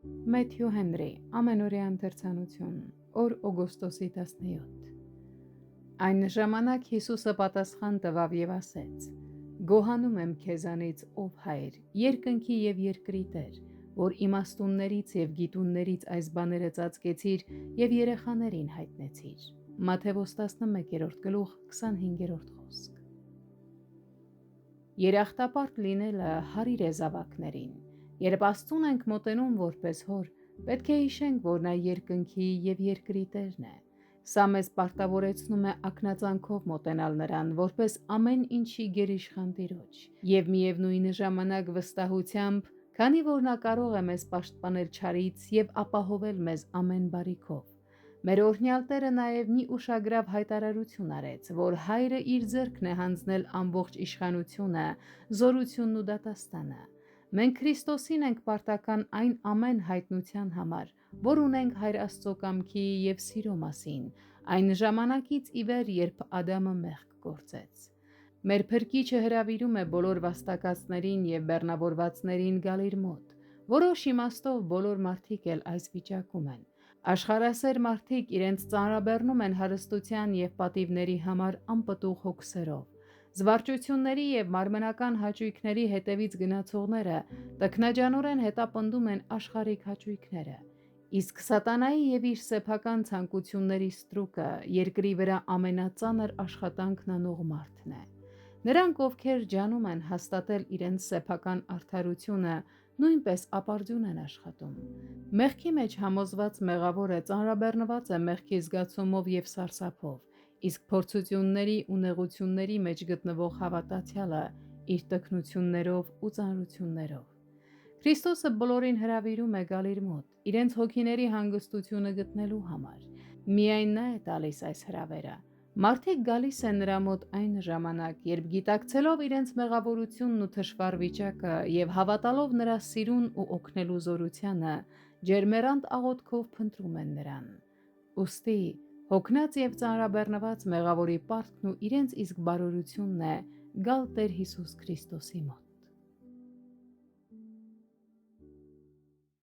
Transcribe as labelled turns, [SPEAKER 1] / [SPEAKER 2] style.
[SPEAKER 1] Մեթյու Հենրի, ամենօրյա ընթերցանություն, օր օգոստոսի 17։ Այն ժամանակ Հիսուսը պատասխան տվավ և ասեց. «Գոհանում եմ քեզանից, ով Հայր, երկնքի և երկրի Տեր, որ իմաստուններից և գիտուններից այս բաները ծածկեցիր և երեխաներին հայտնեցիր»։ Մատթեոս 11:25 խոսք։ Երախտապարտ լինելը հարիր է զավակներին։ Երբ Աստծուն ենք մոտենում որպես հոր, պետք է հիշենք, որ Նա երկնքի և երկրի Տերն է։ Սա մեզ պարտավորեցնում է ակնածանքով մոտենալ Նրան, որպես ամեն ինչի գերիշխան Տիրոջ, և միևնույն ժամանակ վստահությամբ, քանի որ Նա կարող է մեզ պաշտպանել չարից և ապահովել մեզ ամեն բարիքով։ Մեր օրհնյալ Տերը նաև մի ուշագրավ հայտարարություն արեց, որ Հայրը Իր ձեռքն է հանձնել ամբողջ իշխանությունը, զորությունն ու դատաստանը։ Մենք Քրիստոսին ենք պարտական այն ամեն հայտնության համար, որ ունենք Հայր Աստծո կամքի և սիրո մասին, այն ժամանակից ի վեր, երբ Ադամը մեղք գործեց։ Մեր Փրկիչը հրավիրում է բոլոր վաստակածներին և բեռնավորվածներին գալ Իր մոտ։ Որոշ իմաստով բոլոր մարդիկ էլ այս վիճակում են։ Աշխարհասեր մարդիկ իրենց ծանրաբեռնում են հարստության և պատիվների համար անպտուղ հոգսերով։ Զվարճությունների և մարմնական հաճույքների հետևից գնացողները տքնաջանորեն հետապնդում են աշխարհիկ հաճույքները, իսկ սատանայի և իր սեփական ցանկությունների ստրուկը երկրի վրա ամենածանր աշխատանքն անող մարդն է։ Նրանք, ովքեր ջանում են հաստատել իրենց սեփական արդարությունը, նույնպես ապարդյուն են աշխատում։ Մեղքի մեջ համոզված մեղավորը ծանրաբեռնված է մեղքի զգացումով և սարսափով, իսկ փորձությունների ու նեղությունների մեջ գտնվող հավատացյալը իր տքնություններով ու ծանրություններով։ Քրիստոսը բոլորին հրավիրում է գալ Իր մոտ, իրենց հոգիների հանգստությունը գտնելու համար։ Միայն Նա է տալիս այս հրավերը։ Մարդիկ գալիս են Նրա մոտ այն ժամանակ, երբ գիտակցելով իրենց մեղավորությունն ու թշվառ վիճակը և հավատալով Նրա սիրուն ու օգնելու զորությանը, ջերմեռանդ աղոթքով փնտրում են Նրան։ Ուստի հոգնած և ծանրաբեռնված մեղավորի պարտքն ու իրենց իսկ բարօրությունն է գալ Տեր Հիսուս Քրիստոսի մոտ։